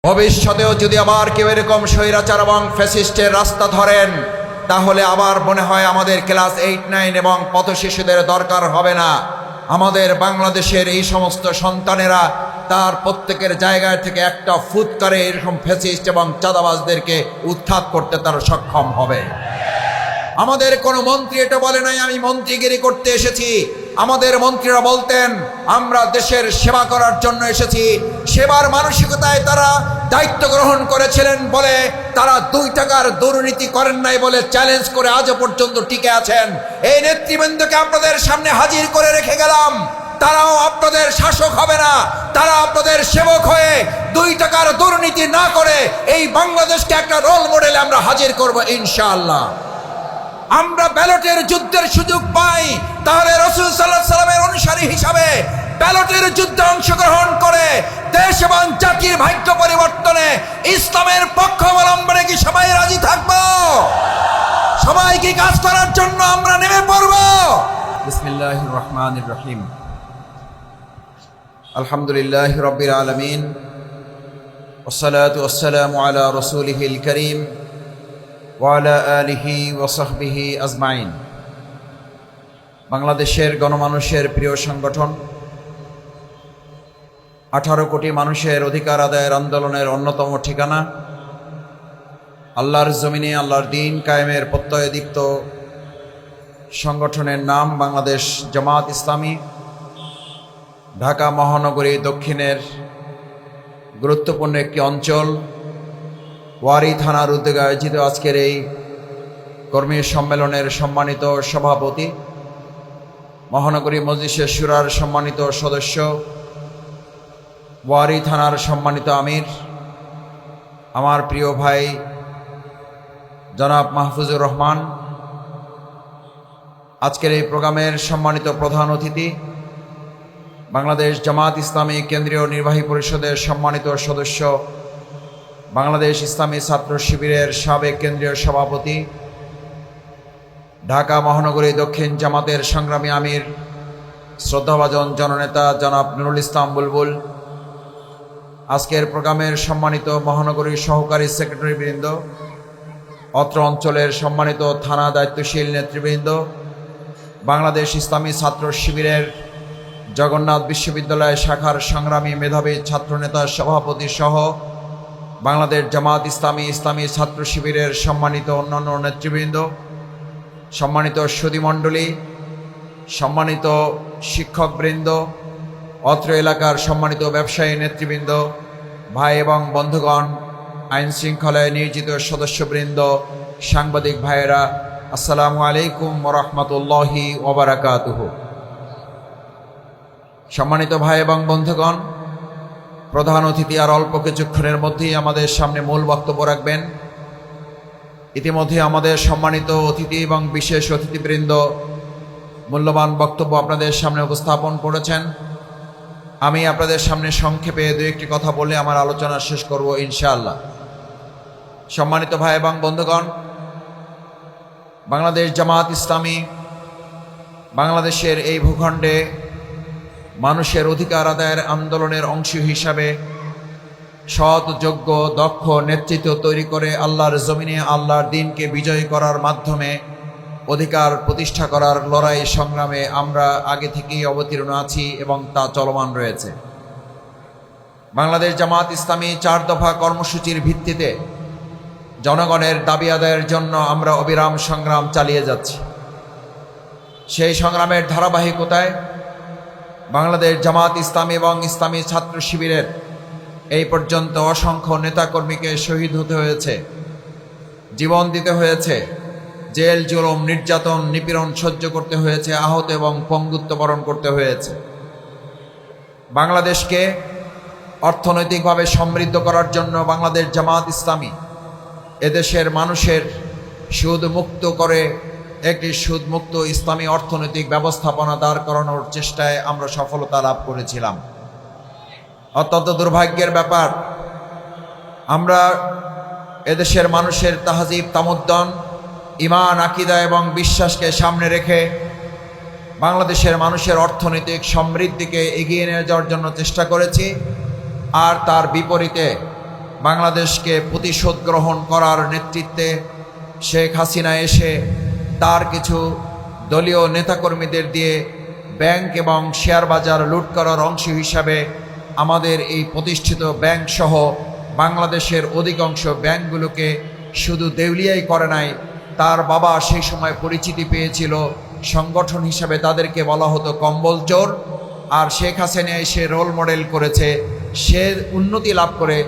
ভবিষ্যতেও যদি আবার কেউ এরকম স্বৈরাচার এবং ফ্যাসিস্টের রাস্তা ধরেন, তাহলে আবার মনে হয় আমাদের ক্লাস 8, 9 এবং পথ শিশুদের দরকার হবে না। আমাদের বাংলাদেশের এই সমস্ত সন্তানেরা তার প্রত্যেকের জায়গা থেকে একটা ফুৎকারে এরকম ফ্যাসিস্ট এবং চাঁদাবাজদেরকে উৎখাত করতে তারা সক্ষম হবে। আমাদের কোনো মন্ত্রী এটা বলে নাই আমি মন্ত্রীগিরি করতে এসেছি। আমাদের মন্ত্রীরা বলতেন আমরা দেশের সেবা করার জন্য এসেছি। সেবার মানসিকতায় তারা দায়িত্ব গ্রহণ করেছিলেন বলে তারা 2 টাকার দুর্নীতি করেন নাই বলে চ্যালেঞ্জ করে আজও পর্যন্ত টিকে আছেন। এই নেতৃবৃন্দকে আপনাদের সামনে হাজির করে রেখে গেলাম। তারাও আপনাদের শাসক হবে না, তারা আপনাদের সেবক হয়ে 2 টাকার দুর্নীতি না করে এই বাংলাদেশকে একটা রোল মডেলে আমরা হাজির করব ইনশাআল্লাহ। আমরা ব্যালটের যুদ্ধের সুযোগ পাই, তাহলে রাসূল সাল্লাল্লাহু আলাইহি ওয়াসাল্লামের অনুসারী হিসাবে ব্যালটের যুদ্ধে অংশগ্রহণ করে দেশ এবং জাতির ভাগ্য পরিবর্তনে ইসলামের পক্ষ অবলম্বনে কি সবাই রাজি থাকব? সবাই কি কাজ করার জন্য আমরা নেমে পড়ব? বিসমিল্লাহির রহমানির রহিম। আলহামদুলিল্লাহি রাব্বিল আলামিন, ওয়াসসালাতু ওয়াসসালামু আলা রাসূলিহিল কারীম ওয়ালা আলিহি ওয়াসাহবিহি আজমাইন। বাংলাদেশের গণমানুষের প্রিয় সংগঠন 18 কোটি মানুষের অধিকার আদায়ের আন্দোলনের অন্যতম ঠিকানা, আল্লাহর জমিনে আল্লাহর দ্বীন কায়েমের প্রত্যয়দীপ্ত সংগঠনের নাম বাংলাদেশ জামাত ইসলামী। ঢাকা মহানগরী দক্ষিণের গুরুত্বপূর্ণ একটি অঞ্চল ওয়ারী থানার উদ্যোগে আয়োজিত আজকের এই কর্মী সম্মেলনের সম্মানিত সভাপতি, মহানগরী মজলিসে শুরার সম্মানিত সদস্য, ওয়ারী থানার সম্মানিত আমির, আমার প্রিয় ভাই জনাব মাহফুজুর রহমান, আজকের এই প্রোগ্রামের সম্মানিত প্রধান অতিথি, বাংলাদেশ জামাত ইসলামী কেন্দ্রীয় নির্বাহী পরিষদের সম্মানিত সদস্য, বাংলাদেশ ইসলামী ছাত্র শিবিরের সাবেক কেন্দ্রীয় সভাপতি, ঢাকা মহানগরী দক্ষিণ জামাতের সংগ্রামী আমির, শ্রদ্ধাভাজন জননেতা জনাব নুরুল ইসলাম বুলবুল, আজকের প্রোগ্রামের সম্মানিত মহানগরীর সহকারী সেক্রেটারিবৃন্দ, অত্র অঞ্চলের সম্মানিত থানা দায়িত্বশীল নেতৃবৃন্দ, বাংলাদেশ ইসলামী ছাত্র শিবিরের জগন্নাথ বিশ্ববিদ্যালয় শাখার সংগ্রামী মেধাবী ছাত্রনেতা সভাপতি সহ বাংলাদেশ জামাত ইসলামী ইসলামী ছাত্র শিবিরের সম্মানিত অন্যান্য নেতৃবৃন্দ, সম্মানিত সুধীমণ্ডলী, সম্মানিত শিক্ষকবৃন্দ, অত্র এলাকার সম্মানিত ব্যবসায়ী নেতৃবৃন্দ, ভাই এবং বন্ধুগণ, আইন শৃঙ্খলায় নিয়োজিত সদস্যবৃন্দ, সাংবাদিক ভাইয়েরা, আসসালামু আলাইকুম ওয়া রাহমাতুল্লাহি ওয়া বারাকাতুহু। সম্মানিত ভাই এবং বন্ধুগণ, প্রধান অতিথি আর অল্প কিছুক্ষণের মধ্যেই আমাদের সামনে মূল বক্তব্য রাখবেন। ইতিমধ্যে আমাদের সম্মানিত অতিথি এবং বিশেষ অতিথিবৃন্দ মূল্যবান বক্তব্য আপনাদের সামনে উপস্থাপন করেছেন। আমি আপনাদের সামনে সংক্ষেপে 2-1টি কথা বলে আমার আলোচনা শেষ করব ইনশাআল্লাহ। সম্মানিত ভাই এবং বন্ধুগণ, বাংলাদেশ জামাত ইসলামী বাংলাদেশের এই ভূখণ্ডে মানুষের অধিকার আদায়ের আন্দোলনের অংশ হিসাবে সৎ, যোগ্য, দক্ষ নেতৃত্ব তৈরি করে আল্লাহর জমিনে আল্লাহর দ্বীনকে বিজয় করার মাধ্যমে অধিকার প্রতিষ্ঠা করার লড়াই সংগ্রামে আমরা আগে থেকেই অবতীর্ণ আছি এবং তা চলমান রয়েছে। বাংলাদেশ জামাত ইসলামী 4 দফা কর্মসূচির ভিত্তিতে জনগণের দাবি আদায়ের জন্য আমরা অবিরাম সংগ্রাম চালিয়ে যাচ্ছি। সেই সংগ্রামের ধারাবাহিকতায় বাংলাদেশ জামাত ইসলামী এবং ইসলামী ছাত্র শিবিরের এই পর্যন্ত অসংখ্য নেতাকর্মীকে শহীদ হতে হয়েছে, জীবন দিতে হয়েছে, জেল জুলুম নির্যাতন নিপীড়ন সহ্য করতে হয়েছে, আহত এবং পঙ্গুত্ব বরণ করতে হয়েছে। বাংলাদেশকে অর্থনৈতিকভাবে সমৃদ্ধ করার জন্য বাংলাদেশ জামাত ইসলামী এদেশের মানুষের সুদ মুক্ত করে একটি সুদমুক্ত ইসলামী অর্থনৈতিক ব্যবস্থাপনা দাঁড় করানোর চেষ্টায় আমরা সফলতা লাভ করেছিলাম। অত্যন্ত দুর্ভাগ্যের ব্যাপার, আমরা এদেশের মানুষের তাহজিব তামুদ্দন, ঈমান, আকীদা এবং বিশ্বাসকে সামনে রেখে বাংলাদেশের মানুষের অর্থনৈতিক সমৃদ্ধিকে এগিয়ে নিয়ে যাওয়ার জন্য চেষ্টা করেছি। আর তার বিপরীতে বাংলাদেশকে প্রতিশোধ গ্রহণ করার নেতৃত্বে শেখ হাসিনা এসে তার কিছু দলীয় নেতাকর্মীদের দিয়ে ব্যাংক এবং শেয়ার বাজার লুট করার অংশ হিসাবে আমাদের এই প্রতিষ্ঠিত ব্যাংক সহ বাংলাদেশের অধিকাংশ ব্যাংকগুলোকে শুধু দেউলিয়াই করে নাই, তার বাবা সেই সময় পরিচিতি পেয়েছিল সংগঠন হিসাবে, তাদেরকে বলা হতো কম্বল চোর। আর শেখ হাসিনা এসে রোল মডেল করেছে, সে উন্নতি লাভ করে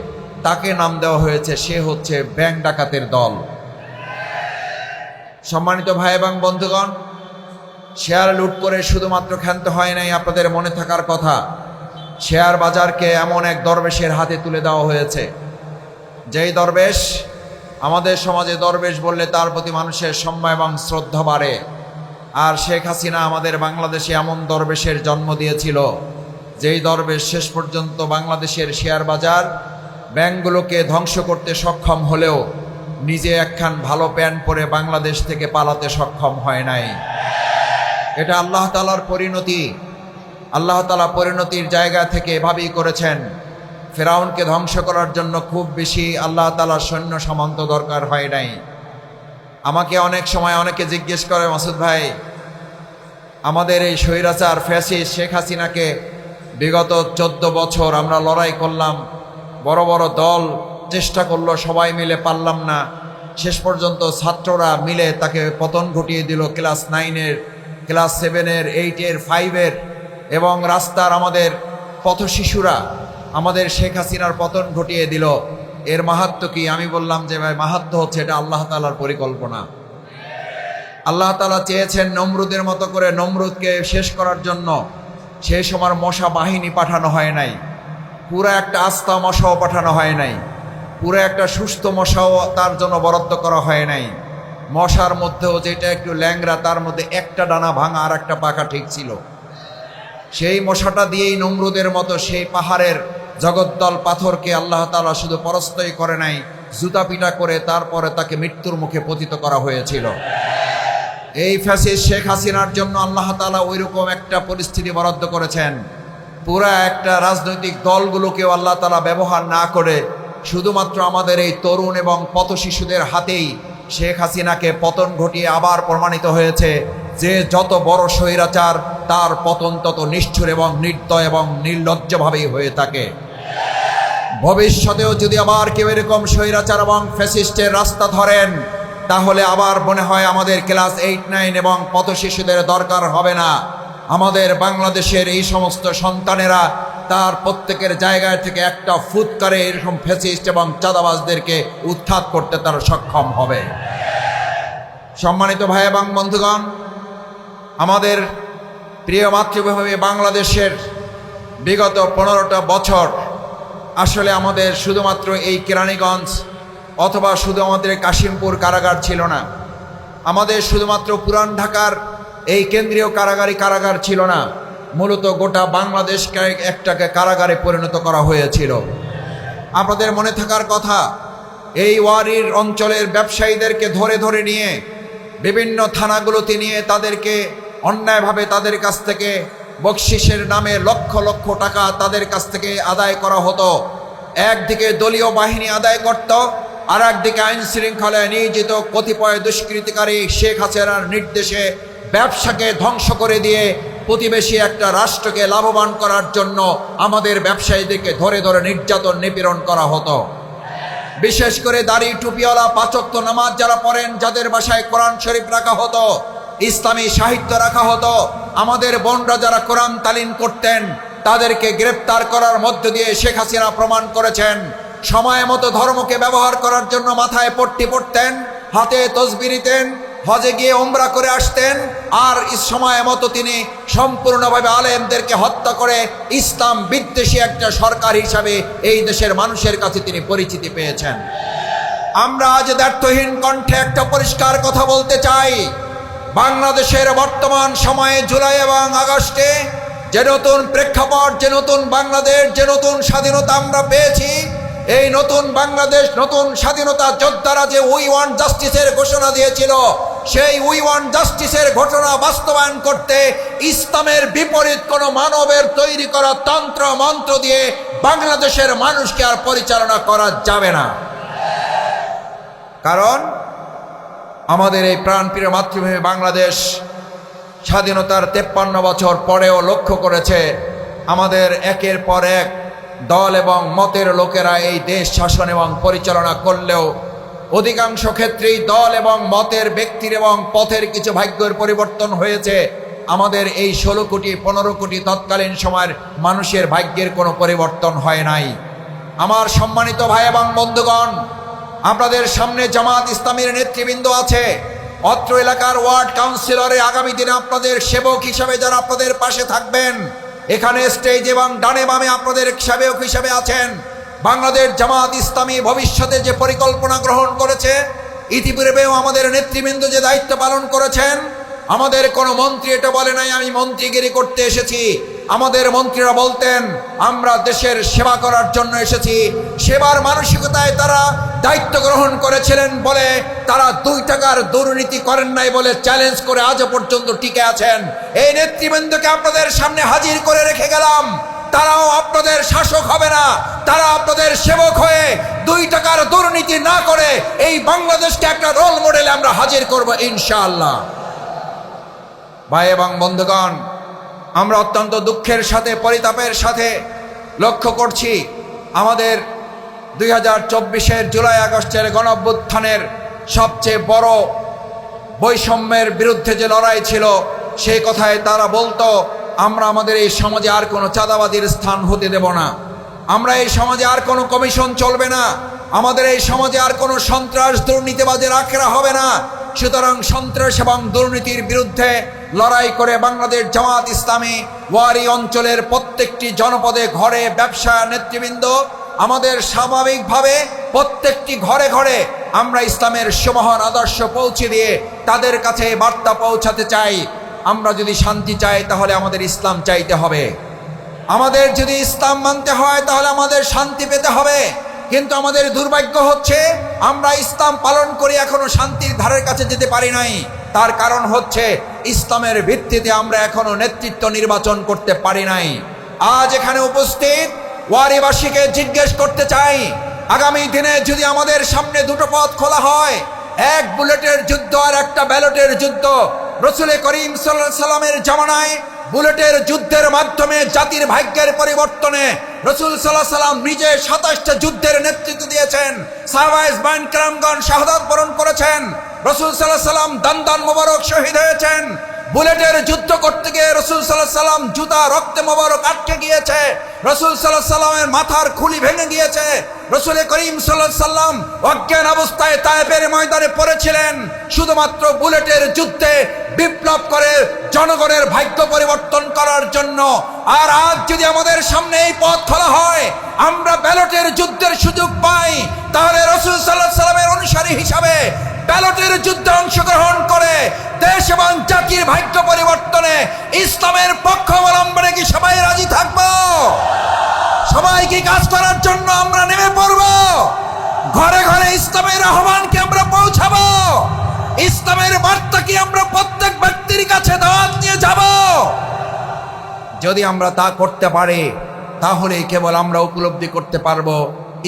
তাকে নাম দেওয়া হয়েছে, সে হচ্ছে ব্যাংক ডাকাতের দল। সম্মানিত ভাই এবং বন্ধুগণ, শেয়ার লুট করে শুধুমাত্র ক্ষান্ত হয় নাই, আপনাদের মনে থাকার কথা, শেয়ার বাজারকে এমন এক দরবেশের হাতে তুলে দেওয়া হয়েছে, যেই দরবেশ, আমাদের সমাজে দরবেশ বললে তার প্রতি মানুষের সম্মান এবং শ্রদ্ধা বাড়ে। আর শেখ হাসিনা আমাদের বাংলাদেশে এমন দরবেশের জন্ম দিয়েছিল, যেই দরবেশ শেষ পর্যন্ত বাংলাদেশের শেয়ার বাজার ব্যাংকগুলোকে ধ্বংস করতে সক্ষম হলেও নিজে একখান ভালো প্যান্ট পরে বাংলাদেশ থেকে পালাতে সক্ষম হয় নাই। এটা আল্লাহ তাআলার পরিণতি। আল্লাহ তাআলা পরিণতির জায়গা থেকে এভাবেই করেছেন। ফেরাউনকে ধ্বংস করার জন্য খুব বেশি আল্লাহ তাআলার সৈন্য সামন্ত দরকার হয় নাই। আমাকে অনেক সময় অনেকে জিজ্ঞেস করে, মাসুদ ভাই, আমাদের এই স্বৈরাচার ফ্যাসিস্ট শেখ হাসিনাকে বিগত 14 বছর আমরা লড়াই করলাম, বড় বড় দল চেষ্টা করলো, সবাই মিলে পারলাম না, শেষ পর্যন্ত ছাত্ররা মিলে তাকে পতন ঘটিয়ে দিল, ক্লাস 9-এর, ক্লাস 7-এর, 8-এর, 5-এর, এবং রাস্তার আমাদের পথশিশুরা আমাদের শেখ হাসিনার পতন ঘটিয়ে দিল। এর মাহাত্ম্য কি? আমি বললাম যে ভাই, মাহাত্ম্য হচ্ছে এটা আল্লাহ তাআলার পরিকল্পনা। আল্লাহ তাআলা চেয়েছেন নমরুদের মতো করে নমরুদকে শেষ করার জন্য। সেই সময় মশা বাহিনী পাঠানো হয় নাই, পুরো একটা আস্তা মশাও পাঠানো হয় নাই, পুরো একটা সুস্থ মশাও তার জন্য বরাদ্দ করা হয় নাই। মশার মধ্যেও যেটা একটু ল্যাংরা, তার মধ্যে একটা ডানা ভাঙা আর একটা পাকা ঠিক ছিল। সেই মশাটা দিয়েই নমরুদের মতো সেই পাহাড়ের জগদ্দল পাথরকে আল্লাহ তাআলা শুধু পরাস্তই করে নাই, জুতা পিটা করে তারপরে তাকে মৃত্যুর মুখে পতিত করা হয়েছিল। এই ফ্যাসিস্ট শেখ হাসিনার জন্য আল্লাহ তাআলা ওইরকম একটা পরিস্থিতি বরাদ্দ করেছেন। পুরা একটা রাজনৈতিক দলগুলোকেও আল্লাহ তাআলা ব্যবহার না করে শুধুমাত্র আমাদের এই তরুণ এবং পথশিশুদের হাতেই শেখ হাসিনাকে পতন ঘটিয়ে আবার প্রমাণিত হয়েছে যে যত বড় স্বৈরাচার তার পতন তত নিষ্ঠুর এবং নির্দয় এবং নির্লজ্জভাবেই হয়ে থাকে। ভবিষ্যতেও যদি আবার কেউ এরকম স্বৈরাচার এবং ফ্যাসিস্টের রাস্তা ধরেন, তাহলে আবার মনে হয় আমাদের ক্লাস 8-9 এবং পথশিশুদের দরকার হবে না। আমাদের বাংলাদেশের এই সমস্ত সন্তানেরা তার প্রত্যেকের জায়গায় থেকে একটা ফুৎকারে এরকম ফ্যাসিস্ট এবং চাঁদাবাজদেরকে উৎখাত করতে তারা সক্ষম হবে। সম্মানিত ভাই এবং বন্ধুগণ, আমাদের প্রিয় মাতৃভূমি বাংলাদেশের বিগত 15টা বছর আসলে আমাদের শুধুমাত্র এই কেরানীগঞ্জ অথবা শুধু আমাদের কাশিমপুর কারাগার ছিল না, আমাদের শুধুমাত্র পুরান ঢাকার এই কেন্দ্রীয় কারাগার ছিল না, মূলত গোটা বাংলাদেশকে একটাকে কারাগারে পরিণত করা হয়েছিল। আপনাদের মনে থাকার কথা, এই ওয়ারির অঞ্চলের ব্যবসায়ীদেরকে ধরে ধরে নিয়ে বিভিন্ন থানাগুলোতে নিয়ে তাদেরকে অন্যায়ভাবে তাদের কাছ থেকে বকশিসের নামে লক্ষ লক্ষ টাকা তাদের কাছ থেকে আদায় করা হতো। একদিকে দলীয় বাহিনী আদায় করত, আর একদিকে আইন শৃঙ্খলায় নিয়োজিত কতিপয় দুষ্কৃতিকারী শেখ হাসিনার নির্দেশে ব্যবসাকে ধ্বংস করে দিয়ে প্রতিবেশী একটা রাষ্ট্রকে লাভবান করার জন্য আমাদের ব্যবসায়ীদেরকে ধরে ধরে নির্যাতন নিপীড়ন করা হতো। বিশেষ করে দাড়ি টুপিওয়ালা 5 ওয়াক্ত নামাজ যারা পড়েন, যাদের বাসায় কোরআন শরীফ রাখা হতো, ইসলামী সাহিত্য রাখা হতো, আমাদের বোনরা যারা কোরআন তালিম করতেন, তাদেরকে গ্রেপ্তার করার মধ্য দিয়ে শেখ হাসিনা প্রমাণ করেছেন সময় মতো ধর্মকে ব্যবহার করার জন্য মাথায় পট্টি পড়তেন, হাতে তসবিহ নিতেন, হজে গিয়ে উমরা করে আসতেন, আর সময় মতো তিনি সম্পূর্ণভাবে আলেমদেরকে হত্যা করে ইসলাম বিদ্বেষী একটা সরকার হিসাবে এই দেশের মানুষের কাছে তিনি পরিচিতি পেয়েছেন। আমরা আজ দ্ব্যর্থহীন কণ্ঠে একটা পরিষ্কার কথা বলতে চাই, বাংলাদেশের বর্তমান সময়ে জুলাই এবং আগস্টে যে নতুন প্রেক্ষাপট, যে নতুন বাংলাদেশ, যে নতুন স্বাধীনতা আমরা পেয়েছি, এই নতুন বাংলাদেশ, নতুন স্বাধীনতা যোদ্ধারা যে উই ওয়ান্ট জাস্টিসের ঘোষণা দিয়েছিল, সেই উই ওয়ান্ট জাস্টিসের ঘটনা বাস্তবায়ন করতে ইসলামের বিপরীত কোনো মানবের তৈরি করা তন্ত্র মন্ত্র দিয়ে বাংলাদেশের মানুষকে আর পরিচালনা করা যাবে না। কারণ আমাদের এই প্রাণপ্রিয় মাতৃভূমি বাংলাদেশ স্বাধীনতার 53 বছর পরেও লক্ষ্য করেছে আমাদের একের পর এক দল এবং মতের লোকেরা এই দেশ শাসন এবং পরিচালনা করলেও অধিকাংশ ক্ষেত্রেই দল এবং মতের ব্যক্তির এবং পথের কিছু ভাগ্যের পরিবর্তন হয়েছে। আমাদের এই 16 কোটি 15 কোটি তৎকালীন সময়ের মানুষের ভাগ্যের কোনো পরিবর্তন হয় নাই। আমার সম্মানিত ভাই এবং বন্ধুগণ, আপনাদের সামনে জামাত ইসলামীর নেতৃবৃন্দ আছে, অত্র এলাকার ওয়ার্ড কাউন্সিলরে আগামী দিনে আপনাদের সেবক হিসাবে যারা আপনাদের পাশে থাকবেন, এখানে স্টেজ এবং ডানে বামে আপনাদের সেবক হিসাবে আছেন। বাংলাদেশ জামাত ইসলামী ভবিষ্যতে যে পরিকল্পনা গ্রহণ করেছে, ইতিপূর্বেও আমাদের নেতৃবৃন্দ যে দায়িত্ব পালন করেছেন, আমাদের কোনো মন্ত্রী এটা বলে নাই আমি মন্ত্রীগিরি করতে এসেছি। আমাদের মন্ত্রীরা বলতেন আমরা দেশের সেবা করার জন্য এসেছি। সেবার মানসিকতায় তারা দায়িত্ব গ্রহণ করেছিলেন বলে তারা 2 টাকার দুর্নীতি করেন নাই বলে চ্যালেঞ্জ করে আজও পর্যন্ত টিকে আছেন। এই নেতৃবৃন্দকে আপনাদের সামনে হাজির করে রেখে গেলাম। তারাও আপনাদের শাসক হবে না, তারা আপনাদের সেবক হয়ে 2 টাকার দুর্নীতি না করে এই বাংলাদেশকে একটা রোল মডেলে আমরা হাজির করব ইনশাআল্লাহ। ভাই এবং বন্ধুগণ, আমরা অত্যন্ত দুঃখের সাথে পরিতাপের সাথে লক্ষ্য করছি আমাদের 2024-এর জুলাই আগস্টের গণঅভ্যুত্থানের সবচেয়ে বড় বৈষম্যের বিরুদ্ধে যে লড়াই ছিল, সেই কথায় তারা বলতো আমরা আমাদের এই সমাজে আর কোনো চাঁদাবাজির স্থান হতে দেব না, আমরা এই সমাজে আর কোনো কমিশন চলবে না, আমাদের এই সমাজে আর কোনো সন্ত্রাস দুর্নীতিবাজের আখড়া হবে না। সুতরাং সন্ত্রাস এবং দুর্নীতির বিরুদ্ধে লড়াই করে বাংলাদেশ জামাত ইসলামী ওয়ারী অঞ্চলের প্রত্যেকটি জনপদে ঘরে ব্যবসা নেতৃবৃন্দ আমাদের স্বাভাবিকভাবে প্রত্যেকটি ঘরে ঘরে আমরা ইসলামের সুমহান আদর্শ পৌঁছে দিয়ে তাদের কাছে বার্তা পৌঁছাতে চাই। আমরা যদি শান্তি চাই তাহলে আমাদের ইসলাম চাইতে হবে, আমাদের যদি ইসলাম মানতে হয় তাহলে আমাদের শান্তি পেতে হবে। কিন্তু আমাদের দুর্ভাগ্য হচ্ছে আমরা ইসলাম পালন করে এখনো শান্তির ধারের কাছে যেতে পারি নাই। তার কারণ হচ্ছে ইসলামের ভিত্তিতে আমরা এখনো নেতৃত্ব নির্বাচন করতে পারি নাই। আজ এখানে উপস্থিত ওয়ারীবাসীকে জিজ্ঞেস করতে চাই, আগামী দিনে যদি আমাদের সামনে 2টো পথ খোলা হয়, এক বুলেটের যুদ্ধ আর একটা ব্যালটের যুদ্ধ, রসুল করিম সাল্লাল্লাহু আলাইহি সাল্লামের জামানায় বুলেটের যুদ্ধের মাধ্যমে জাতির ভাগ্যের পরিবর্তনে রসুল সাল্লাল্লাহু আলাইহি সাল্লাম নিজে 27টা যুদ্ধের নেতৃত্ব দিয়েছেন। সাহাবায়ে ইসবান کرامগণ শাহাদাত বরণ করেছেন। রসুল সাল্লাল্লাহু আলাইহি সাল্লাম দান মোবারক শহীদ হয়েছেন। বুলেটের যুদ্ধ করতে গিয়ে রসুল সাল্লাল্লাহু আলাইহি সাল্লাম জুতা রক্তে মোবারক আটকে গিয়েছে, রসুল সাল্লাল্লাহু আলাইহি সাল্লামের মাথার খুলি ভেঙে গিয়েছে। রসুল করিম সাল্লাল্লাহু আলাইহি সাল্লাম অজ্ঞান অবস্থায় তায়েফের ময়দানে পড়েছিলেন শুধুমাত্র বুলেটের যুদ্ধে বিপ্লব করে জনগণের ভাগ্য পরিবর্তন করার জন্য। আর আজ যদি আমাদের সামনে এই পথ খোলা হয়, আমরা ব্যালটের যুদ্ধের সুযোগ পাই, তাহলে রসুল সাল্লাল্লাহু আলাইহি সাল্লামের অনুসারী হিসাবে ব্যালটের যুদ্ধে অংশগ্রহণ করে দেশ এবং জাতির ভাগ্য পরিবর্তনে ইসলামের পক্ষ অবলম্বনে কি সবাই রাজি থাকবো? সবাই কি কাজ করার জন্য আমরা নেমে পড়ব? ঘরে ঘরে ইসলামের আহ্বানকে আমরা পৌঁছাবো, ইসলামের বার্তা কি আমরা প্রত্যেক ব্যক্তির কাছে দাওয়াত নিয়ে যাব? যদি আমরা তা করতে পারি তাহলে কেবল আমরা উপলব্ধি করতে পারবো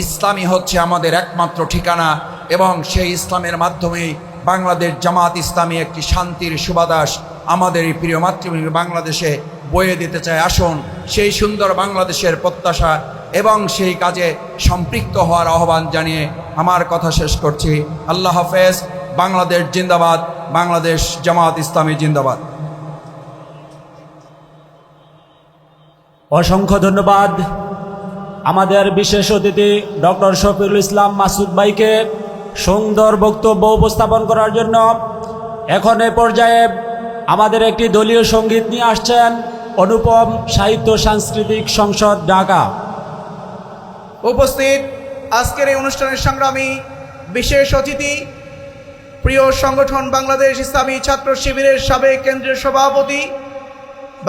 ইসলামই হচ্ছে আমাদের একমাত্র ঠিকানা, এবং সেই ইসলামের মাধ্যমেই বাংলাদেশ জামাত ইসলামী একটি শান্তির সুবাতাস আমাদের এই প্রিয় মাতৃভূমি বাংলাদেশে বয়ে দিতে চায়। আসুন সেই সুন্দর বাংলাদেশের প্রত্যাশা এবং সেই কাজে সম্পৃক্ত হওয়ার আহ্বান জানিয়ে আমার কথা শেষ করছি। আল্লাহ হাফেজ। বাংলাদেশ জিন্দাবাদ, বাংলাদেশ জামাত ইসলামী জিন্দাবাদ। অসংখ্য ধন্যবাদ আমাদের বিশেষ অতিথি ডক্টর শফিকুল ইসলাম মাসুদ ভাইকে সুন্দর বক্তব্য উপস্থাপন করার জন্য। এখন এ পর্যায়ে আমাদের একটি দলীয় সঙ্গীত নিয়ে আসছেন অনুপম সাহিত্য সাংস্কৃতিক সংসদ ঢাকা। উপস্থিত আজকের এই অনুষ্ঠানের সংগ্রামী বিশেষ অতিথি, প্রিয় সংগঠন বাংলাদেশ ইসলামী ছাত্র শিবিরের সাবেক কেন্দ্রীয় সভাপতি,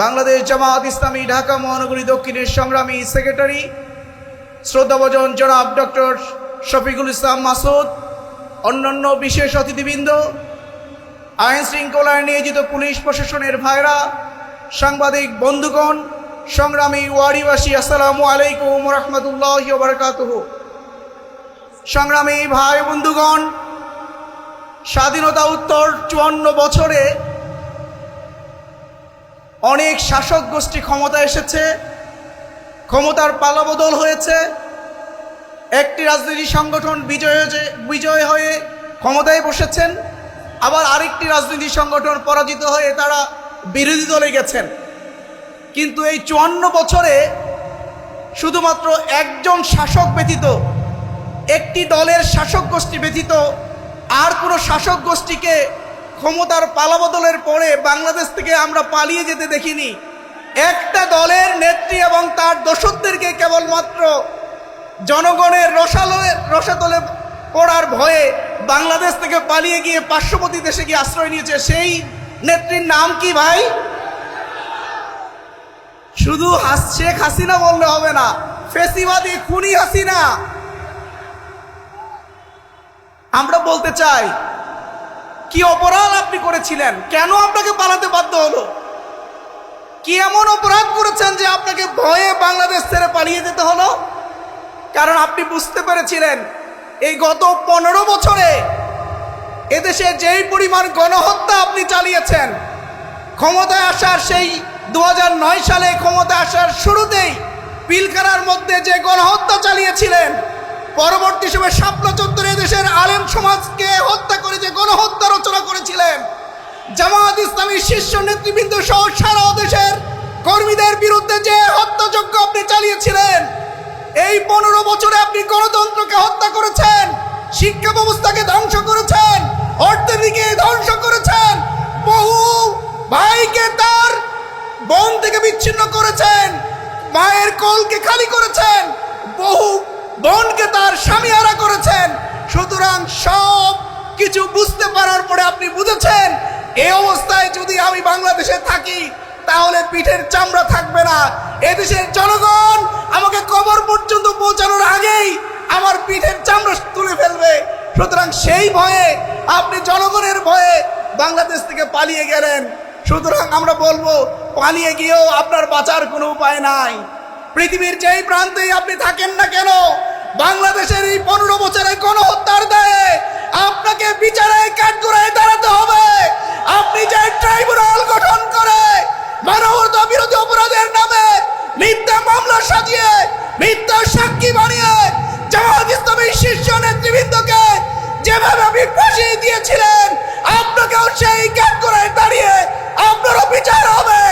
বাংলাদেশ জামাত ইসলামী ঢাকা মহানগরী দক্ষিণের সংগ্রামী সেক্রেটারি, শ্রদ্ধাভাজন জনাব ডক্টর শফিকুল ইসলাম মাসুদ, অন্যান্য বিশেষ অতিথিবৃন্দ, আইন শৃঙ্খলায় নিয়োজিত পুলিশ প্রশাসনের ভাইরা, সাংবাদিক বন্ধুগণ, সংগ্রামী ওয়ারিবাসী, আসসালামু আলাইকুম রহমতুল্লাহি ওয়া বারাকাতুহু। সংগ্রামী ভাই বন্ধুগণ, স্বাধীনতা উত্তর 54 বছরে অনেক শাসক গোষ্ঠী ক্ষমতা এসেছে, ক্ষমতার পালাবদল হয়েছে। একটি রাজনৈতিক সংগঠন বিজয় হয়ে ক্ষমতায় বসেছেন, আবার আরেকটি রাজনৈতিক সংগঠন পরাজিত হয়ে তারা বিরোধী দলে গেছেন। কিন্তু এই 54 বছরে শুধুমাত্র একজন শাসক ব্যতীত, একটি দলের শাসক গোষ্ঠী ব্যতীত আর কোনো শাসক গোষ্ঠীকে ক্ষমতার পালাবদলের পরে বাংলাদেশ থেকে আমরা পালিয়ে যেতে দেখিনি। একটা দলের নেত্রী এবং তার দোসরদেরকে কেবলমাত্র জনগণের রসাতলে পড়ার ভয়ে বাংলাদেশ থেকে পালিয়ে গিয়ে পার্শ্ববর্তী দেশে গিয়ে আশ্রয় নিয়েছে। সেই নেত্রীর নাম কি ভাই? শুধু শেখ হাসিনা বললে হবে না, ফেসিবাদী খুনি হাসিনা। আমরা বলতে চাই, কি অপরাধ আপনি করেছিলেন? কেন আপনাকে পালাতে বাধ্য হলো? কি এমন অপরাধ করেছেন যে আপনাকে ভয়ে বাংলাদেশ ছেড়ে পালিয়ে যেতে হলো? কারণ আপনি বুঝতে পেরেছিলেন এই গত 15 বছরে এদেশে যেই পরিমাণ গণহত্যা আপনি চালিয়েছেন, ক্ষমতায় আসার সেই 2009 সালে ক্ষমতায় আসার শুরুতেই পিলখানার মধ্যে যে গণহত্যা চালিয়েছিলেন, পরবর্তী সময়ে শাপলা চত্বরে দেশের আলেম সমাজকে হত্যা করে যে গণহত্যা রচনা করেছিলেন, জামায়াত ইসলামীর শীর্ষ নেতৃবৃন্দ সহ সারা দেশের কর্মীদের বিরুদ্ধে যে হত্যাযজ্ঞ আপনি চালিয়েছিলেন, এই 15 বছরে আপনি গণতন্ত্রকে হত্যা করেছেন, শিক্ষা ব্যবস্থাকে ধ্বংস করেছেন, অর্থনীতিকে ধ্বংস করেছেন, বহু ভাইকে তার বোন থেকে বিচ্ছিন্ন করেছেন, মায়ের কোলকে খালি করেছেন, বহু বোনকে তার স্বামী হারা করেছেন। সুতরাং সব কিছু বুঝতে পারার পরে আপনি বুঝেছেন এই অবস্থায় যদি আমি বাংলাদেশে থাকি তাহলে পিঠের চামড়া থাকবে না। এদেশের জনগণ আমাকে কবর পর্যন্ত পৌঁছানোর আগেই আমার পিঠের চামড়া তুলে ফেলবে। সুতরাং সেই ভয়ে আপনি জনগণের ভয়ে বাংলাদেশ থেকে পালিয়ে গেলেন। সুতরাং আমরা বলবো, পালিয়ে গিয়েও আপনার বাঁচার কোনো উপায় নাই। পৃথিবীর যেই প্রান্তেই আপনি থাকেন না কেন, বাংলাদেশের এই 15 বছরের গণহত্যার দায়ে আপনাকে বিচারে কাঠগড়ায় দাঁড়াতে হবে। আপনি যে ট্রাইব্যুনাল গঠন করে মানবতা বিরোধী অপরাধের নামে মিথ্যা মামলা সাজিয়ে মিথ্যা সাক্ষী বানিয়ে জামায়াত ইসলামীর শীর্ষ নেতৃবৃন্দকে যেভাবে আপনি ফাঁসি দিয়েছিলেন, আপনাকেও সেই কাঠগড়ায় দাঁড়িয়ে আপনারও বিচার হবে।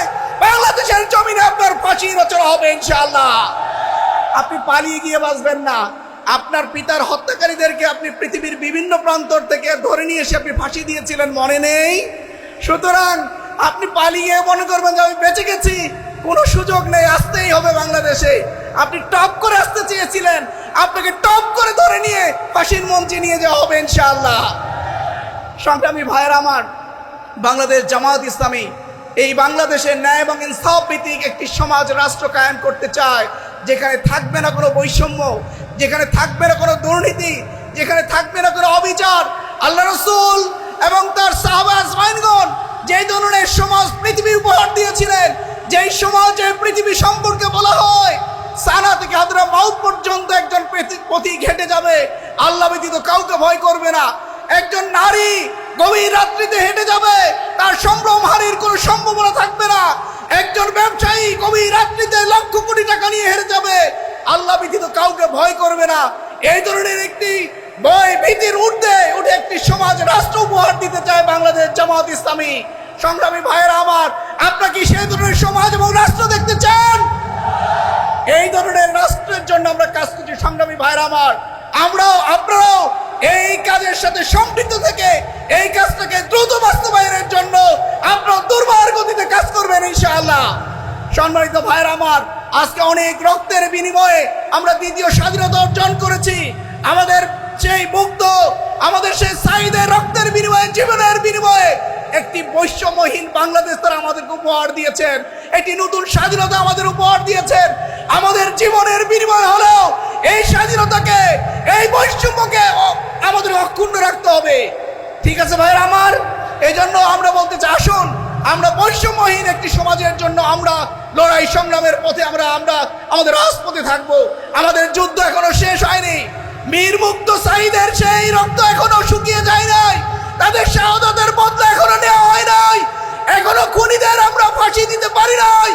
বাংলাদেশের জমিনে আপনার ফাঁসি রচনা হবে ইনশাআল্লাহ। আপনি পালিয়ে গিয়ে বাঁচবেন না। আপনার পিতার হত্যাকারীদেরকে আপনি পৃথিবীর বিভিন্ন প্রান্তর থেকে ধরে নিয়ে এসে আপনি ফাঁসি দিয়েছিলেন, মনে নেই? সুতরাং আপনি পালিয়ে মনে করবেন যে আমি বেঁচে গেছি, কোনো সুযোগ নেই, আসতেই হবে বাংলাদেশে। আপনি টপ করে আসতে চেয়েছিলেন, আপনাকে টপ করে ধরে নিয়ে ফাঁসির মঞ্চে নিয়ে যাওয়া হবে ইনশাআল্লাহ। সংগ্রামী ভাইয়েরা আমার, বাংলাদেশ জামায়াত ইসলামী এই বাংলাদেশের ন্যায় এবং ইনসাফ ভিত্তিক একটি সমাজ রাষ্ট্র কায়েম করতে চায়, যেখানে থাকবে না কোনো বৈষম্য, যেখানে থাকবে না কোনো দুর্নীতি, যেখানে থাকবে না কোনো অবিচার। আল্লাহ রাসূল এবং তার সাহাবা আজমাইনগণ যেই ধরনের সমাজ পৃথিবী উপহার দিয়েছিলেন, যেই সমাজে পৃথিবী সম্পর্কে বলা হয় সানা থেকে হাদরা মাউত পর্যন্ত একজন পথিক হেঁটে যাবে, আল্লাহ ব্যতীত কাউকে ভয় করবে না। একজন নারী গভীর রাত্রিতে হেঁটে যাবে, তার সম্ভ্রমহানির কোনো সম্ভাবনা থাকবে না। একজন ব্যবসায়ী গভীর রাত্রিতে লক্ষ কোটি টাকা নিয়ে হেরে যাবে, আল্লাহ ব্যতীত কাউকে ভয় করবে না। এই ধরনের একটি ভয় ভীতির ঊর্ধ্বে উঠে একটি সমাজ রাষ্ট্র উপহার দিতে চায় বাংলাদেশ জামায়াত ইসলামী। সংগ্রামী ভাইয়েরা আমার, আপনারা কি সেই ধরনের সমাজ এবং রাষ্ট্র দেখতে চান? এই ধরনের রাষ্ট্রের জন্য আমরা কাজ করছি। সংগ্রামী ভাইয়েরা আমার, আপনারাও এই কাজের সাথে সম্পৃক্ত থেকে এই কাজটাকে দ্রুত বাস্তবায়নের জন্য আপনারা দুর্বার গতিতে কাজ করবেন ইনশাআল্লাহ। সম্মানিত ভাইয়েরা আমার, আজকে অনেক রক্তের বিনিময়ে আমরা দ্বিতীয় স্বাধীনতা অর্জন করেছি। আমাদের সেই মুক্ত, আমাদের সেই সাইদের রক্তের বিনিময়ে, জীবনের বিনিময়ে একটি বৈষম্যহীন বাংলাদেশ তারা আমাদেরকে উপহার দিয়েছেন, একটি নতুন স্বাধীনতা আমাদের উপহার দিয়েছেন। আমাদের জীবনের বিনিময় হলেও এই স্বাধীনতাকে, এই বৈষম্যকে আমাদের অক্ষুণ্ণ রাখতে হবে। ঠিক আছে ভাইয়েরা আমার, এজন্য আমরা বলতে চাই, আসুন আমরা বৈষম্যহীন একটি সমাজের জন্য আমরা লড়াই সংগ্রামের পথে আমরা আমাদের রাজপথে থাকবো। আমাদের যুদ্ধ এখনো শেষ হয়নি। মীর মুগ্ধ সাঈদের সেই রক্ত এখনো শুকিয়ে যায় নাই, তাদের শাহাদাতের বদলা এখনো নেওয়া হয় নাই, এখনো খুনিদের আমরা ফাঁসি দিতে পারি নাই।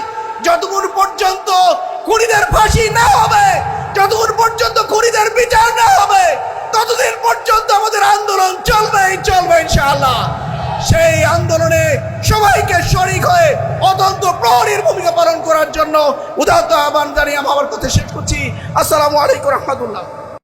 যতক্ষণ পর্যন্ত খুনিদের ফাঁসি না হবে, যতক্ষণ পর্যন্ত খুনিদের বিচার না হবে, ততদিন পর্যন্ত আমাদের আন্দোলন চলবে ইনশাআল্লাহ। সেই আন্দোলনে সবাইকে শরীক হয়ে অত্যন্ত প্রহরীর ভূমিকা পালন করার জন্য উদাত্ত আহ্বান জানিয়ে আমার কথা শেষ করছি। আসসালামু আলাইকুম রহমতুল্লাহ।